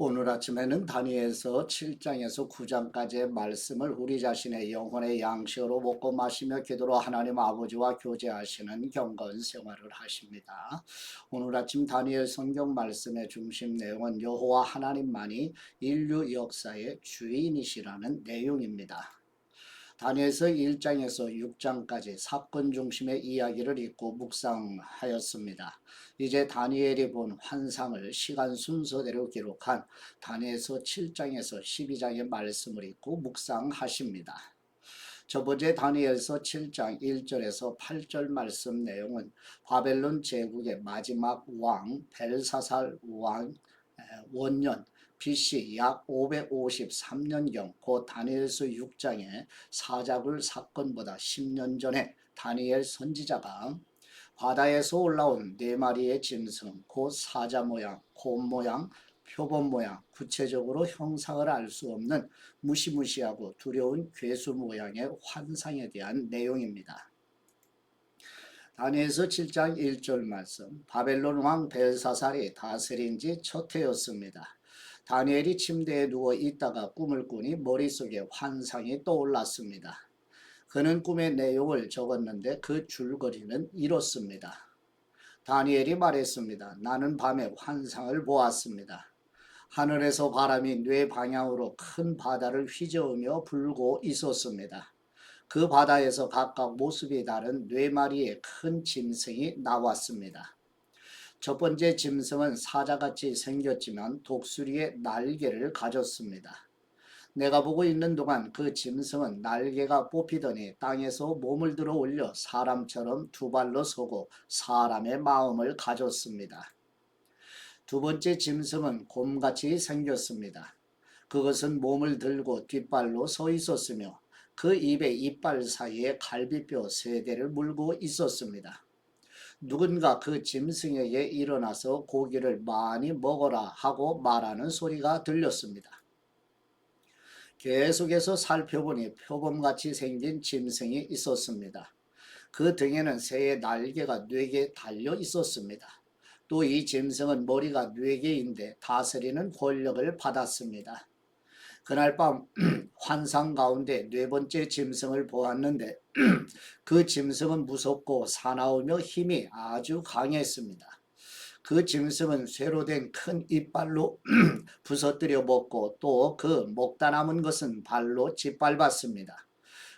오늘 아침에는 다니엘서 7장에서 9장까지의 말씀을 우리 자신의 영혼의 양식으로 먹고 마시며 기도로 하나님 아버지와 교제하시는 경건 생활을 하십니다. 오늘 아침 다니엘 성경 말씀의 중심 내용은 여호와 하나님만이 인류 역사의 주인이시라는 내용입니다. 다니엘서 1장에서 6장까지 사건 중심의 이야기를 읽고 묵상하였습니다. 이제 다니엘이 본 환상을 시간 순서대로 기록한 다니엘서 7장에서 12장의 말씀을 읽고 묵상하십니다. 저번에 다니엘서 7장 1절에서 8절 말씀 내용은 바벨론 제국의 마지막 왕 벨사살 왕 원년 BC 약 553년경 곧 다니엘서 6장의 사자굴 사건보다 10년 전에 다니엘 선지자가 바다에서 올라온 4마리의 짐승, 곧 사자 모양, 곰 모양, 표범 모양, 구체적으로 형상을 알 수 없는 무시무시하고 두려운 괴수 모양의 환상에 대한 내용입니다. 다니엘서 7장 1절 말씀, 바벨론 왕 벨사살이 다스린 지 첫 해였습니다. 다니엘이 침대에 누워 있다가 꿈을 꾸니 머릿속에 환상이 떠올랐습니다. 그는 꿈의 내용을 적었는데 그 줄거리는 이렇습니다. 다니엘이 말했습니다. 나는 밤에 환상을 보았습니다. 하늘에서 바람이 뇌 방향으로 큰 바다를 휘저으며 불고 있었습니다. 그 바다에서 각각 모습이 다른 4마리의 큰 짐승이 나왔습니다. 첫 번째 짐승은 사자같이 생겼지만 독수리의 날개를 가졌습니다. 내가 보고 있는 동안 그 짐승은 날개가 뽑히더니 땅에서 몸을 들어 올려 사람처럼 두 발로 서고 사람의 마음을 가졌습니다. 두 번째 짐승은 곰같이 생겼습니다. 그것은 몸을 들고 뒷발로 서 있었으며 그 입에 이빨 사이에 갈비뼈 3개를 물고 있었습니다. 누군가 그 짐승에게 일어나서 고기를 많이 먹어라 하고 말하는 소리가 들렸습니다. 계속해서 살펴보니 표범같이 생긴 짐승이 있었습니다. 그 등에는 새의 날개가 4개 달려 있었습니다. 또 이 짐승은 머리가 4개인데 다스리는 권력을 받았습니다. 그날 밤 환상 가운데 4번째 짐승을 보았는데 그 짐승은 무섭고 사나우며 힘이 아주 강했습니다. 그 짐승은 쇠로 된 큰 이빨로 부서뜨려 먹고 또 그 먹다 남은 것은 발로 짓밟았습니다.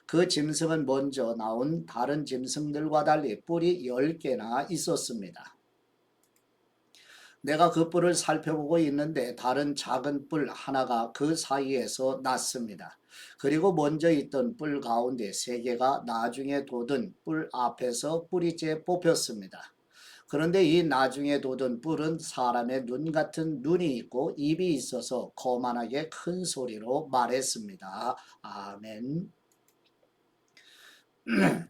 그 짐승은 먼저 나온 다른 짐승들과 달리 뿔이 10개나 있었습니다. 내가 그 뿔을 살펴보고 있는데 다른 작은 뿔 하나가 그 사이에서 났습니다. 그리고 먼저 있던 뿔 가운데 3개가 나중에 돋은 뿔 앞에서 뿌리째 뽑혔습니다. 그런데 이 나중에 돋은 뿔은 사람의 눈 같은 눈이 있고 입이 있어서 거만하게 큰 소리로 말했습니다. 아멘.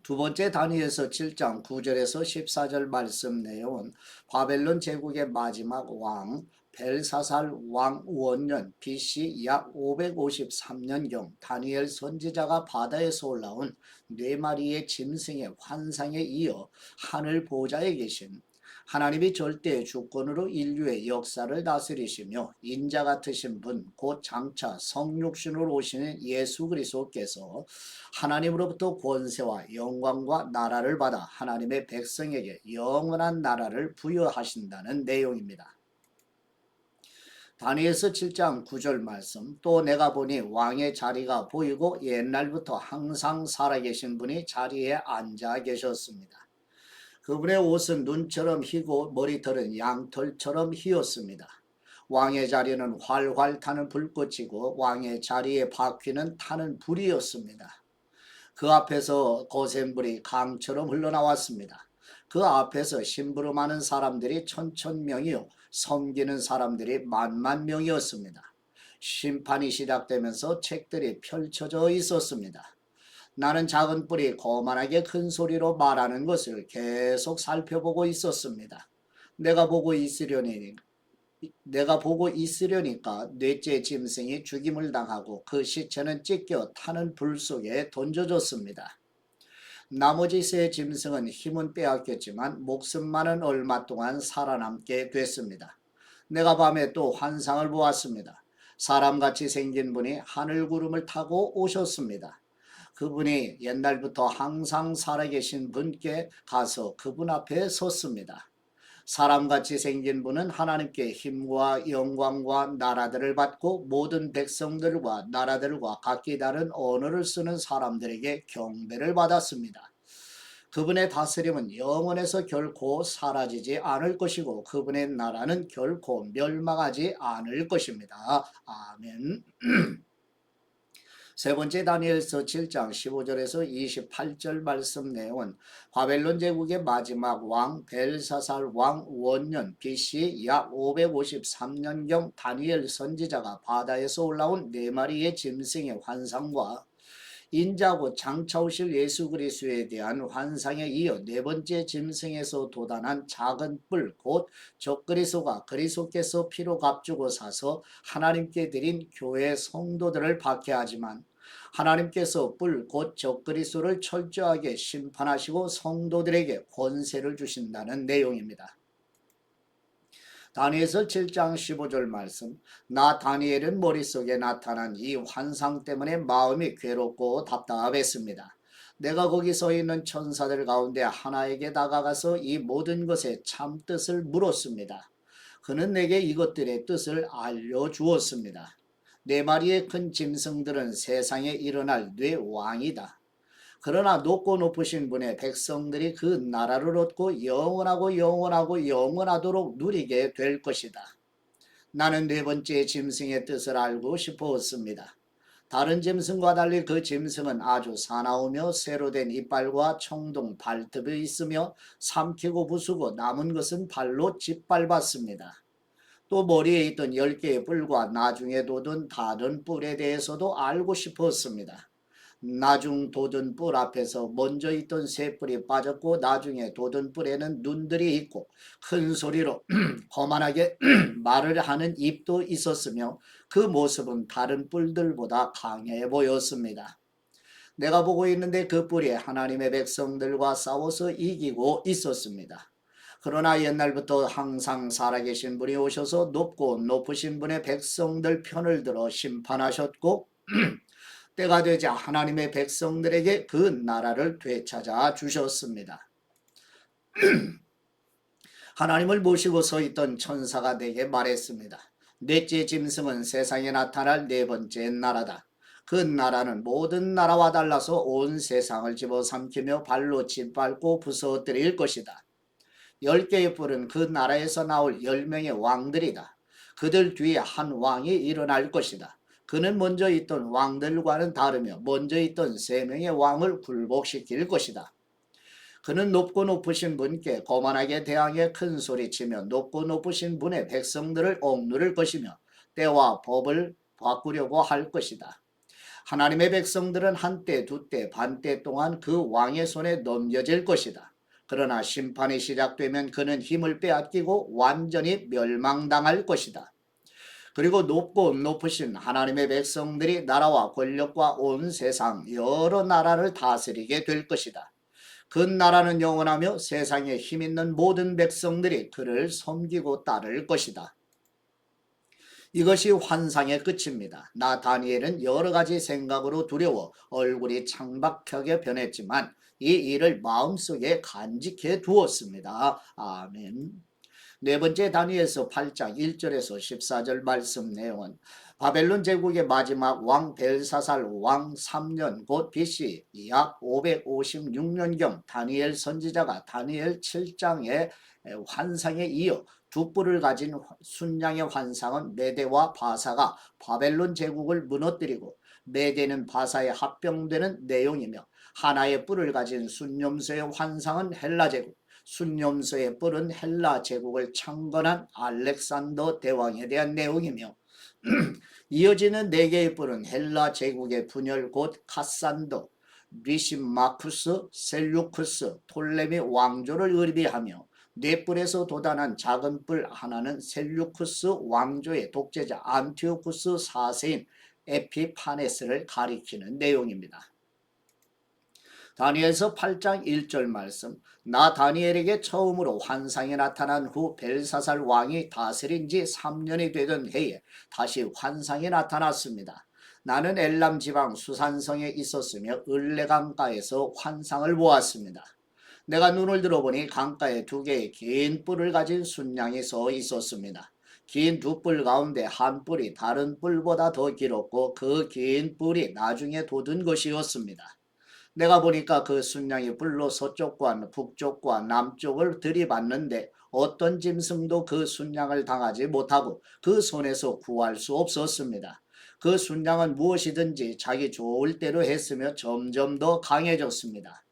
두 번째 다니엘서 7장 9절에서 14절 말씀 내용은 바벨론 제국의 마지막 왕 벨사살 왕 원년 BC 약 553년경 다니엘 선지자가 바다에서 올라온 4마리의 짐승의 환상에 이어 하늘 보좌에 계신 하나님이 절대의 주권으로 인류의 역사를 다스리시며 인자 같으신 분, 곧 장차 성육신으로 오시는 예수 그리스도께서 하나님으로부터 권세와 영광과 나라를 받아 하나님의 백성에게 영원한 나라를 부여하신다는 내용입니다. 다니엘서 7장 9절 말씀, 또 내가 보니 왕의 자리가 보이고 옛날부터 항상 살아계신 분이 자리에 앉아 계셨습니다. 그분의 옷은 눈처럼 희고 머리털은 양털처럼 희었습니다. 왕의 자리는 활활 타는 불꽃이고 왕의 자리의 바퀴는 타는 불이었습니다. 그 앞에서 거센불이 강처럼 흘러나왔습니다. 그 앞에서 심부름하는 사람들이 천천명이요 섬기는 사람들이 만만명이었습니다. 심판이 시작되면서 책들이 펼쳐져 있었습니다. 나는 작은 뿔이 거만하게 큰 소리로 말하는 것을 계속 살펴보고 있었습니다. 내가 보고 있으려니까 넷째 짐승이 죽임을 당하고 그 시체는 찢겨 타는 불 속에 던져졌습니다. 나머지 세 짐승은 힘은 빼앗겼지만 목숨만은 얼마 동안 살아남게 됐습니다. 내가 밤에 또 환상을 보았습니다. 사람같이 생긴 분이 하늘 구름을 타고 오셨습니다. 그분이 옛날부터 항상 살아계신 분께 가서 그분 앞에 섰습니다. 사람같이 생긴 분은 하나님께 힘과 영광과 나라들을 받고 모든 백성들과 나라들과 각기 다른 언어를 쓰는 사람들에게 경배를 받았습니다. 그분의 다스림은 영원에서 결코 사라지지 않을 것이고 그분의 나라는 결코 멸망하지 않을 것입니다. 아멘. 세 번째 다니엘서 7장 15절에서 28절 말씀 내용은 바벨론 제국의 마지막 왕 벨사살 왕 원년 BC 약 553년경 다니엘 선지자가 바다에서 올라온 네 마리의 짐승의 환상과 인자고 장차오실 예수 그리스도에 대한 환상에 이어 네 번째 짐승에서 돋아난 작은 뿔 곧 적그리스도가 그리스도께서 피로 값주고 사서 하나님께 드린 교회 성도들을 박해하지만 하나님께서 뿔 곧 적그리스도를 철저하게 심판하시고 성도들에게 권세를 주신다는 내용입니다. 다니엘서 7장 15절 말씀. 나 다니엘은 머릿속에 나타난 이 환상 때문에 마음이 괴롭고 답답했습니다. 내가 거기 서 있는 천사들 가운데 하나에게 다가가서 이 모든 것의 참 뜻을 물었습니다. 그는 내게 이것들의 뜻을 알려주었습니다. 네 마리의 큰 짐승들은 세상에 일어날 뇌 왕이다. 그러나 높고 높으신 분의 백성들이 그 나라를 얻고 영원하고 영원하고 영원하도록 누리게 될 것이다. 나는 네 번째 짐승의 뜻을 알고 싶었습니다. 다른 짐승과 달리 그 짐승은 아주 사나우며 새로 된 이빨과 청동 발톱이 있으며 삼키고 부수고 남은 것은 발로 짓밟았습니다. 또 머리에 있던 10개의 뿔과 나중에 돋은 다른 뿔에 대해서도 알고 싶었습니다. 나중 돋은 뿔 앞에서 먼저 있던 새 뿔이 빠졌고 나중에 돋은 뿔에는 눈들이 있고 큰 소리로 거만하게 말을 하는 입도 있었으며 그 모습은 다른 뿔들보다 강해 보였습니다. 내가 보고 있는데 그 뿔이 하나님의 백성들과 싸워서 이기고 있었습니다. 그러나 옛날부터 항상 살아계신 분이 오셔서 높고 높으신 분의 백성들 편을 들어 심판하셨고 때가 되자 하나님의 백성들에게 그 나라를 되찾아 주셨습니다. 하나님을 모시고 서 있던 천사가 내게 말했습니다. 넷째 짐승은 세상에 나타날 네 번째 나라다. 그 나라는 모든 나라와 달라서 온 세상을 집어삼키며 발로 짓밟고 부서뜨릴 것이다. 10개의 뿔은 그 나라에서 나올 10명의 왕들이다. 그들 뒤에 한 왕이 일어날 것이다. 그는 먼저 있던 왕들과는 다르며 먼저 있던 3명의 왕을 굴복시킬 것이다. 그는 높고 높으신 분께 거만하게 대항해 큰 소리치며 높고 높으신 분의 백성들을 억누를 것이며 때와 법을 바꾸려고 할 것이다. 하나님의 백성들은 한때 두때 반때 동안 그 왕의 손에 넘겨질 것이다. 그러나 심판이 시작되면 그는 힘을 빼앗기고 완전히 멸망당할 것이다. 그리고 높고 높으신 하나님의 백성들이 나라와 권력과 온 세상 여러 나라를 다스리게 될 것이다. 그 나라는 영원하며 세상에 힘있는 모든 백성들이 그를 섬기고 따를 것이다. 이것이 환상의 끝입니다. 나 다니엘은 여러 가지 생각으로 두려워 얼굴이 창박하게 변했지만 이 일을 마음속에 간직해 두었습니다. 아멘. 네 번째 다니엘서 8장 1절에서 14절 말씀 내용은 바벨론 제국의 마지막 왕 벨사살 왕 3년 곧 BC 약 556년경 다니엘 선지자가 다니엘 7장의 환상에 이어 두 뿔을 가진 순양의 환상은 메대와 바사가 바벨론 제국을 무너뜨리고 메대는 바사에 합병되는 내용이며 하나의 뿔을 가진 순념소의 환상은 헬라 제국 순념소의 뿔은 헬라 제국을 창건한 알렉산더 대왕에 대한 내용이며 이어지는 4개의 뿔은 헬라 제국의 분열 곧 카산도, 리시마쿠스, 셀루쿠스, 톨레미 왕조를 의미하며 네 뿔에서 돋아난 작은 뿔 하나는 셀루쿠스 왕조의 독재자 안티오쿠스 4세인 에피파네스를 가리키는 내용입니다. 다니엘서 8장 1절 말씀. 나 다니엘에게 처음으로 환상이 나타난 후 벨사살 왕이 다스린 지 3년이 되던 해에 다시 환상이 나타났습니다. 나는 엘람 지방 수산성에 있었으며 을레강가에서 환상을 보았습니다. 내가 눈을 들어보니 강가에 두 개의 긴 뿔을 가진 순양이 서 있었습니다. 긴 두 뿔 가운데 한 뿔이 다른 뿔보다 더 길었고 그 긴 뿔이 나중에 돋은 것이었습니다. 내가 보니까 그 순양이 불로 서쪽과 북쪽과 남쪽을 들이받는데 어떤 짐승도 그 순양을 당하지 못하고 그 손에서 구할 수 없었습니다. 그 순양은 무엇이든지 자기 좋을 대로 했으며 점점 더 강해졌습니다.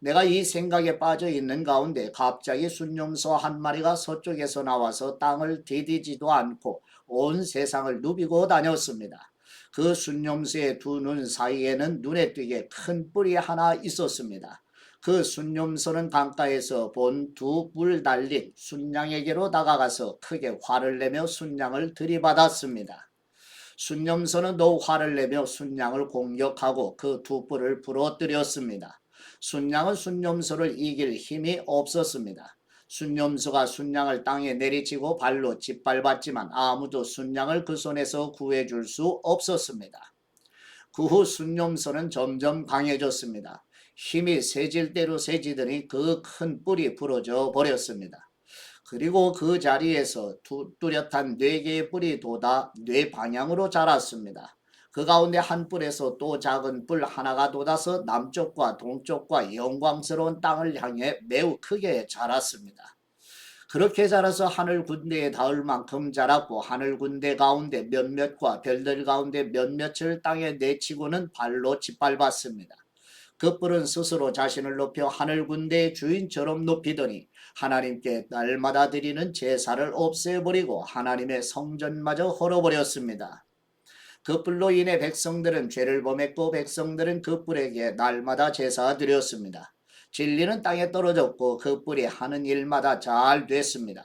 내가 이 생각에 빠져 있는 가운데 갑자기 순념소 한 마리가 서쪽에서 나와서 땅을 디디지도 않고 온 세상을 누비고 다녔습니다. 그 순념수의 두 눈 사이에는 눈에 띄게 큰 뿔이 하나 있었습니다. 그 순념소는 강가에서 본 두 뿔 달린 순양에게로 다가가서 크게 화를 내며 순양을 들이받았습니다. 순념소는 또 화를 내며 순양을 공격하고 그 두 뿔을 부러뜨렸습니다. 순양은 순념소를 이길 힘이 없었습니다. 순념소가 순양을 땅에 내리치고 발로 짓밟았지만 아무도 순양을 그 손에서 구해줄 수 없었습니다. 그 후 순념소는 점점 강해졌습니다. 힘이 세질 대로 세지더니 그 큰 뿔이 부러져 버렸습니다. 그리고 그 자리에서 뚜렷한 네 개의 뿔이 돋아 네 방향으로 자랐습니다. 그 가운데 한 뿔에서 또 작은 뿔 하나가 돋아서 남쪽과 동쪽과 영광스러운 땅을 향해 매우 크게 자랐습니다. 그렇게 자라서 하늘 군대에 닿을 만큼 자랐고 하늘 군대 가운데 몇몇과 별들 가운데 몇몇을 땅에 내치고는 발로 짓밟았습니다. 그 뿔은 스스로 자신을 높여 하늘 군대의 주인처럼 높이더니 하나님께 날마다 드리는 제사를 없애버리고 하나님의 성전마저 헐어버렸습니다. 그 뿔로 인해 백성들은 죄를 범했고 백성들은 그 뿔에게 날마다 제사 드렸습니다. 진리는 땅에 떨어졌고 그 뿔이 하는 일마다 잘 됐습니다.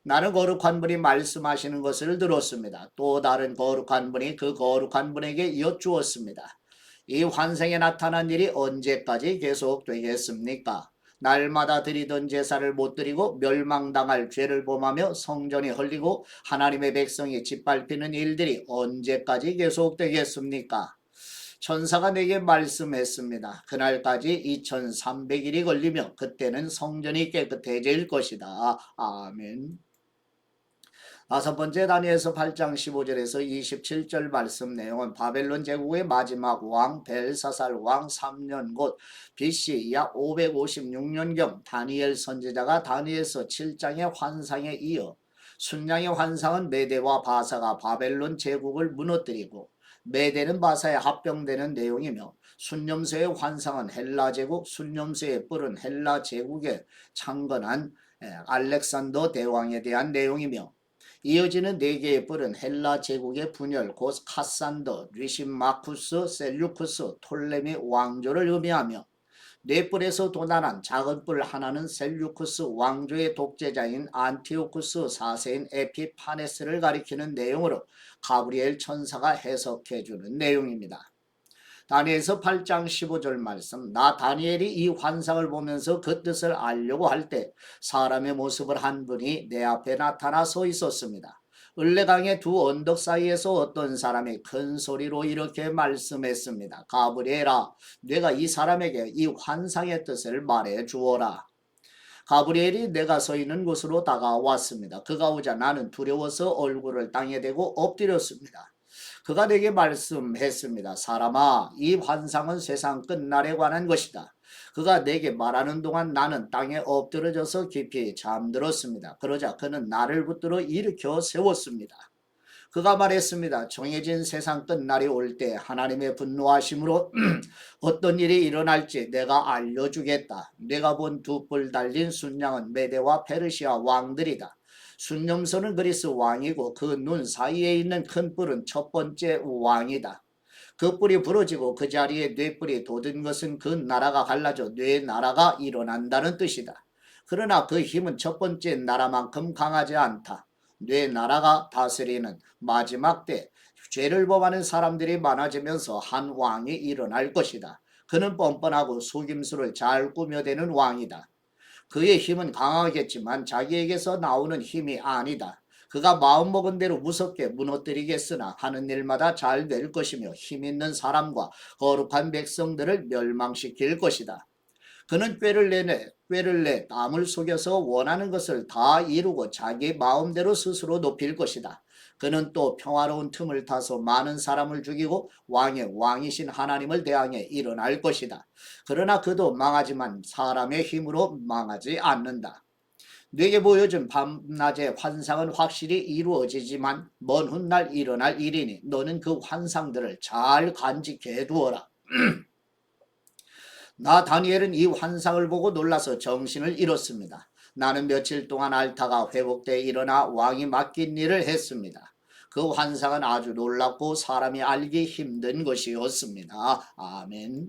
나는 거룩한 분이 말씀하시는 것을 들었습니다. 또 다른 거룩한 분이 그 거룩한 분에게 여쭈었습니다. 이 환생에 나타난 일이 언제까지 계속되겠습니까? 날마다 드리던 제사를 못 드리고 멸망당할 죄를 범하며 성전이 헐리고 하나님의 백성이 짓밟히는 일들이 언제까지 계속되겠습니까? 천사가 내게 말씀했습니다. 그날까지 2300일이 걸리며 그때는 성전이 깨끗해질 것이다. 아멘. 다섯 번째 다니엘서 8장 15절에서 27절 말씀 내용은 바벨론 제국의 마지막 왕 벨사살 왕 3년 곧 BC 약 556년경 다니엘 선지자가 다니엘서 7장의 환상에 이어 순양의 환상은 메대와 바사가 바벨론 제국을 무너뜨리고 메대는 바사에 합병되는 내용이며 순념서의 환상은 헬라 제국, 순념서의 뿔은 헬라 제국에 창건한 알렉산더 대왕에 대한 내용이며 이어지는 네 개의 뿔은 헬라 제국의 분열 곧 카산더, 리신마쿠스, 셀류쿠스, 톨레미 왕조를 의미하며 네 뿔에서 돋아난 작은 뿔 하나는 셀류쿠스 왕조의 독재자인 안티오쿠스 4세인 에피파네스를 가리키는 내용으로 가브리엘 천사가 해석해주는 내용입니다. 다니엘서 8장 15절 말씀. 나 다니엘이 이 환상을 보면서 그 뜻을 알려고 할 때 사람의 모습을 한 분이 내 앞에 나타나 서 있었습니다. 을레강의 두 언덕 사이에서 어떤 사람이 큰 소리로 이렇게 말씀했습니다. 가브리엘아, 내가 이 사람에게 이 환상의 뜻을 말해 주어라. 가브리엘이 내가 서 있는 곳으로 다가왔습니다. 그가 오자 나는 두려워서 얼굴을 땅에 대고 엎드렸습니다. 그가 내게 말씀했습니다. 사람아, 이 환상은 세상 끝날에 관한 것이다. 그가 내게 말하는 동안 나는 땅에 엎드러져서 깊이 잠들었습니다. 그러자 그는 나를 붙들어 일으켜 세웠습니다. 그가 말했습니다. 정해진 세상 끝날이 올 때 하나님의 분노하심으로 어떤 일이 일어날지 내가 알려주겠다. 내가 본 두 뿔 달린 순양은 메대와 페르시아 왕들이다. 순념소는 그리스 왕이고 그 눈 사이에 있는 큰 뿔은 첫 번째 왕이다. 그 뿔이 부러지고 그 자리에 네 뿔이 돋은 것은 그 나라가 갈라져 네 나라가 일어난다는 뜻이다. 그러나 그 힘은 첫 번째 나라만큼 강하지 않다. 네 나라가 다스리는 마지막 때 죄를 범하는 사람들이 많아지면서 한 왕이 일어날 것이다. 그는 뻔뻔하고 속임수를 잘 꾸며대는 왕이다. 그의 힘은 강하겠지만 자기에게서 나오는 힘이 아니다. 그가 마음먹은 대로 무섭게 무너뜨리겠으나 하는 일마다 잘 될 것이며 힘있는 사람과 거룩한 백성들을 멸망시킬 것이다. 그는 꾀를 내 남을 속여서 원하는 것을 다 이루고 자기 마음대로 스스로 높일 것이다. 그는 또 평화로운 틈을 타서 많은 사람을 죽이고 왕이신 하나님을 대항해 일어날 것이다. 그러나 그도 망하지만 사람의 힘으로 망하지 않는다. 네게 보여준 밤낮의 환상은 확실히 이루어지지만 먼 훗날 일어날 일이니 너는 그 환상들을 잘 간직해 두어라. 나 다니엘은 이 환상을 보고 놀라서 정신을 잃었습니다. 나는 며칠 동안 앓다가 회복돼 일어나 왕이 맡긴 일을 했습니다. 그 환상은 아주 놀랍고 사람이 알기 힘든 것이었습니다. 아멘.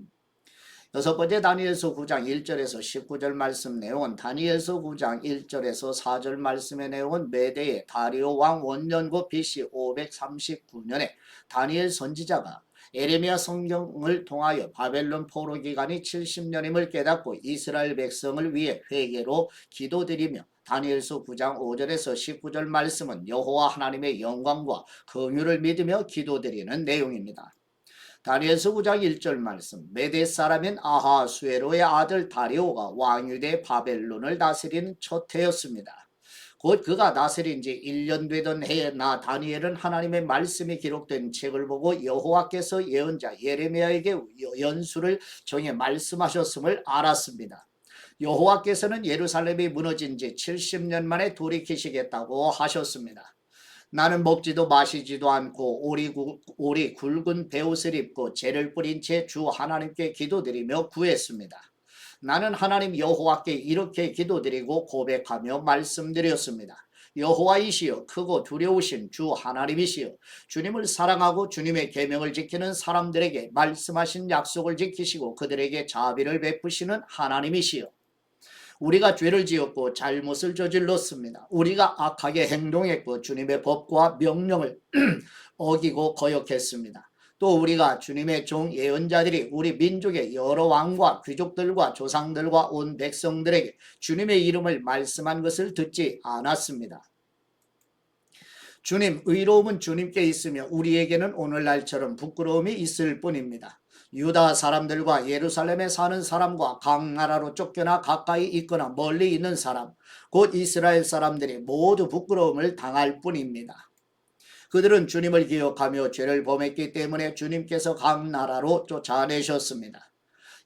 여섯 번째 다니엘서 9장 1절에서 19절 말씀 내용은 다니엘서 9장 1절에서 4절 말씀의 내용은 메대의 다리오 왕 원년고 BC 539년에 다니엘 선지자가 에레미야 성경을 통하여 바벨론 포로 기간이 70년임을 깨닫고 이스라엘 백성을 위해 회개로 기도드리며 다니엘서 9장 5절에서 19절 말씀은 여호와 하나님의 영광과 긍휼을 믿으며 기도드리는 내용입니다. 다니엘서 9장 1절 말씀 메대 사람인 아하수에로의 아들 다리오가 왕유대 바벨론을 다스리는 첫 해였습니다. 곧 그가 다스린 지 1년 되던 해에 나 다니엘은 하나님의 말씀이 기록된 책을 보고 여호와께서 예언자 예레미야에게 연수를 정해 말씀하셨음을 알았습니다. 여호와께서는 예루살렘이 무너진 지 70년 만에 돌이키시겠다고 하셨습니다. 나는 먹지도 마시지도 않고 오리 굵은 베옷을 입고 재를 뿌린 채 주 하나님께 기도드리며 구했습니다. 나는 하나님 여호와께 이렇게 기도드리고 고백하며 말씀드렸습니다. 여호와이시여 크고 두려우신 주 하나님이시여 주님을 사랑하고 주님의 계명을 지키는 사람들에게 말씀하신 약속을 지키시고 그들에게 자비를 베푸시는 하나님이시여 우리가 죄를 지었고 잘못을 저질렀습니다. 우리가 악하게 행동했고 주님의 법과 명령을 어기고 거역했습니다. 또 우리가 주님의 종 예언자들이 우리 민족의 여러 왕과 귀족들과 조상들과 온 백성들에게 주님의 이름을 말씀한 것을 듣지 않았습니다. 주님, 의로움은 주님께 있으며 우리에게는 오늘날처럼 부끄러움이 있을 뿐입니다. 유다 사람들과 예루살렘에 사는 사람과 각 나라로 쫓겨나 가까이 있거나 멀리 있는 사람, 곧 이스라엘 사람들이 모두 부끄러움을 당할 뿐입니다. 그들은 주님을 기억하며 죄를 범했기 때문에 주님께서 각 나라로 쫓아내셨습니다.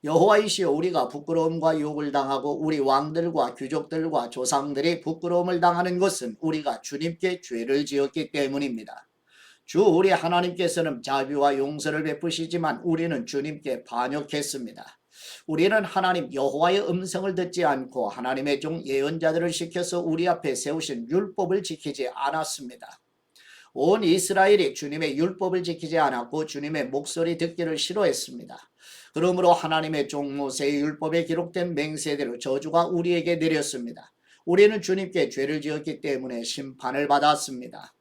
여호와이시여 우리가 부끄러움과 욕을 당하고 우리 왕들과 귀족들과 조상들이 부끄러움을 당하는 것은 우리가 주님께 죄를 지었기 때문입니다. 주 우리 하나님께서는 자비와 용서를 베푸시지만 우리는 주님께 반역했습니다. 우리는 하나님 여호와의 음성을 듣지 않고 하나님의 종 예언자들을 시켜서 우리 앞에 세우신 율법을 지키지 않았습니다. 온 이스라엘이 주님의 율법을 지키지 않았고 주님의 목소리 듣기를 싫어했습니다. 그러므로 하나님의 종 모세의 율법에 기록된 맹세대로 저주가 우리에게 내렸습니다. 우리는 주님께 죄를 지었기 때문에 심판을 받았습니다.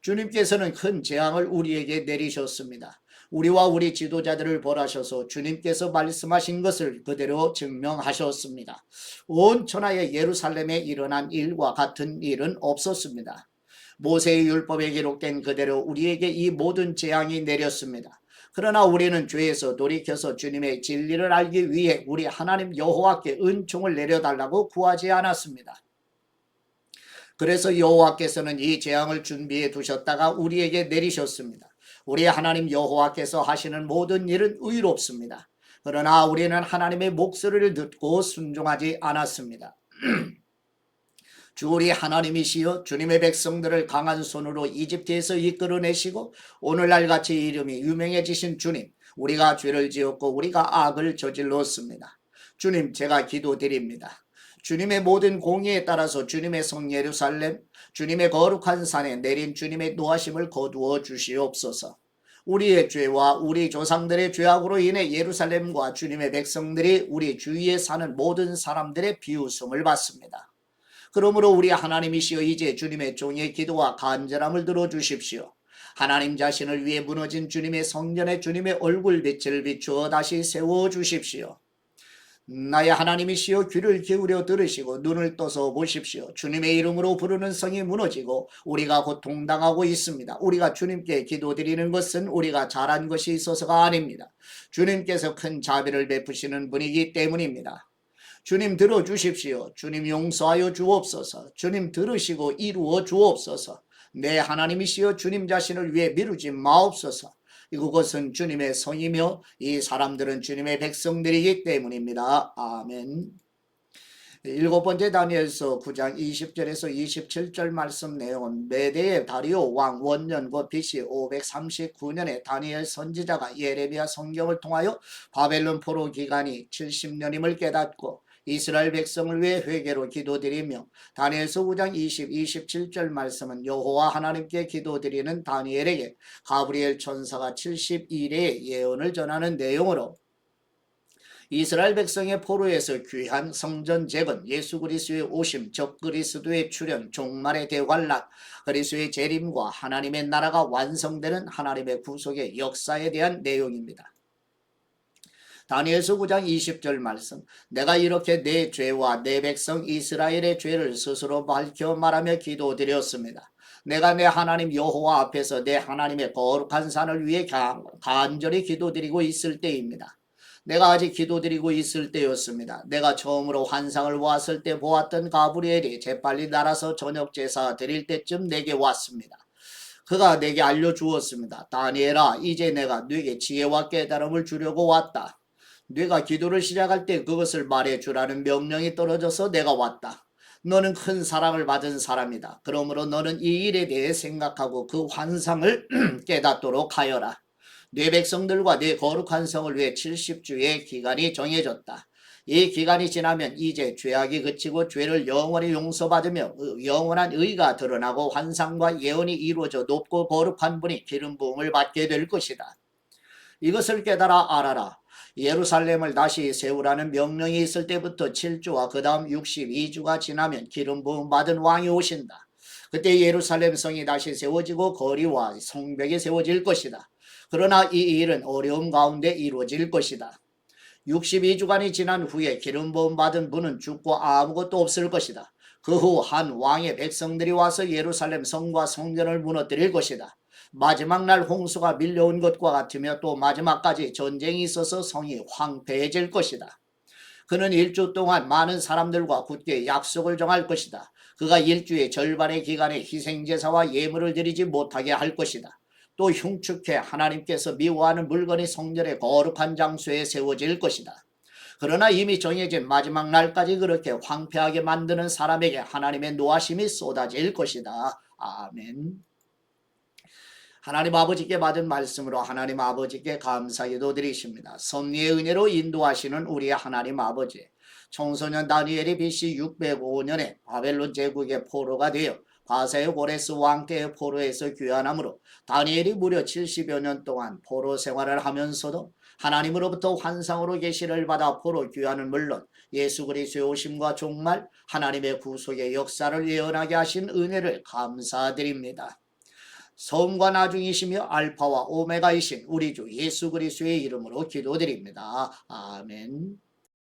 주님께서는 큰 재앙을 우리에게 내리셨습니다. 우리와 우리 지도자들을 벌하셔서 주님께서 말씀하신 것을 그대로 증명하셨습니다. 온 천하의 예루살렘에 일어난 일과 같은 일은 없었습니다. 모세의 율법에 기록된 그대로 우리에게 이 모든 재앙이 내렸습니다. 그러나 우리는 죄에서 돌이켜서 주님의 진리를 알기 위해 우리 하나님 여호와께 은총을 내려달라고 구하지 않았습니다. 그래서 여호와께서는 이 재앙을 준비해 두셨다가 우리에게 내리셨습니다. 우리 하나님 여호와께서 하시는 모든 일은 의롭습니다. 그러나 우리는 하나님의 목소리를 듣고 순종하지 않았습니다. 주 우리 하나님이시여 주님의 백성들을 강한 손으로 이집트에서 이끌어내시고 오늘날 같이 이름이 유명해지신 주님, 우리가 죄를 지었고 우리가 악을 저질렀습니다. 주님, 제가 기도드립니다. 주님의 모든 공의에 따라서 주님의 성 예루살렘, 주님의 거룩한 산에 내린 주님의 노하심을 거두어 주시옵소서. 우리의 죄와 우리 조상들의 죄악으로 인해 예루살렘과 주님의 백성들이 우리 주위에 사는 모든 사람들의 비웃음을 받습니다. 그러므로 우리 하나님이시여 이제 주님의 종의 기도와 간절함을 들어주십시오. 하나님 자신을 위해 무너진 주님의 성전에 주님의 얼굴빛을 비추어 다시 세워주십시오. 나의 하나님이시여 귀를 기울여 들으시고 눈을 떠서 보십시오. 주님의 이름으로 부르는 성이 무너지고 우리가 고통당하고 있습니다. 우리가 주님께 기도드리는 것은 우리가 잘한 것이 있어서가 아닙니다. 주님께서 큰 자비를 베푸시는 분이기 때문입니다. 주님 들어주십시오. 주님 용서하여 주옵소서. 주님 들으시고 이루어 주옵소서. 내 하나님이시여 주님 자신을 위해 미루지 마옵소서. 이것은 주님의 성이며 이 사람들은 주님의 백성들이기 때문입니다. 아멘. 일곱 번째 다니엘서 9장 20절에서 27절 말씀 내용은 메대의 다리오 왕 원년 곧 BC 539년에 다니엘 선지자가 예레미야 성경을 통하여 바벨론 포로 기간이 70년임을 깨닫고 이스라엘 백성을 위해 회개로 기도드리며 다니엘서 9장 20, 27절 말씀은 여호와 하나님께 기도드리는 다니엘에게 가브리엘 천사가 71회의 예언을 전하는 내용으로 이스라엘 백성의 포로에서 귀한 성전 재건, 예수 그리스도의 오심, 적 그리스도의 출현, 종말의 대환란, 그리스도의 재림과 하나님의 나라가 완성되는 하나님의 구속의 역사에 대한 내용입니다. 다니엘서 9장 20절 말씀, 내가 이렇게 내 죄와 내 백성 이스라엘의 죄를 스스로 밝혀 말하며 기도드렸습니다. 내가 내 하나님 여호와 앞에서 내 하나님의 거룩한 산을 위해 간절히 기도드리고 있을 때입니다. 내가 아직 기도드리고 있을 때였습니다. 내가 처음으로 환상을 보았을 때 보았던 가브리엘이 재빨리 날아서 저녁 제사 드릴 때쯤 내게 왔습니다. 그가 내게 알려주었습니다. 다니엘아, 이제 내가 네게 지혜와 깨달음을 주려고 왔다. 네가 기도를 시작할 때 그것을 말해주라는 명령이 떨어져서 내가 왔다. 너는 큰 사랑을 받은 사람이다. 그러므로 너는 이 일에 대해 생각하고 그 환상을 깨닫도록 하여라. 네 백성들과 네 거룩한 성을 위해 70주의 기간이 정해졌다. 이 기간이 지나면 이제 죄악이 그치고 죄를 영원히 용서받으며 영원한 의가 드러나고 환상과 예언이 이루어져 높고 거룩한 분이 기름 부음을 받게 될 것이다. 이것을 깨달아 알아라. 예루살렘을 다시 세우라는 명령이 있을 때부터 7주와 그 다음 62주가 지나면 기름 부음 받은 왕이 오신다. 그때 예루살렘 성이 다시 세워지고 거리와 성벽이 세워질 것이다. 그러나 이 일은 어려움 가운데 이루어질 것이다. 62주간이 지난 후에 기름 부음 받은 분은 죽고 아무것도 없을 것이다. 그 후 한 왕의 백성들이 와서 예루살렘 성과 성전을 무너뜨릴 것이다. 마지막 날 홍수가 밀려온 것과 같으며 또 마지막까지 전쟁이 있어서 성이 황폐해질 것이다. 그는 1주 동안 많은 사람들과 굳게 약속을 정할 것이다. 그가 1주의 절반의 기간에 희생제사와 예물을 드리지 못하게 할 것이다. 또 흉측해 하나님께서 미워하는 물건이 성전의 거룩한 장소에 세워질 것이다. 그러나 이미 정해진 마지막 날까지 그렇게 황폐하게 만드는 사람에게 하나님의 노하심이 쏟아질 것이다. 아멘. 하나님 아버지께 받은 말씀으로 하나님 아버지께 감사기도 드리십니다. 섭리의 은혜로 인도하시는 우리 하나님 아버지, 청소년 다니엘이 BC 605년에 바벨론 제국의 포로가 되어 바사의 고레스 왕 때의 포로에서 귀환함으로 다니엘이 무려 70여 년 동안 포로 생활을 하면서도 하나님으로부터 환상으로 계시를 받아 포로 귀환은 물론 예수 그리스도의 오심과 종말, 하나님의 구속의 역사를 예언하게 하신 은혜를 감사드립니다. 처음과 나중이시며 알파와 오메가이신 우리 주 예수 그리스도의 이름으로 기도드립니다. 아멘.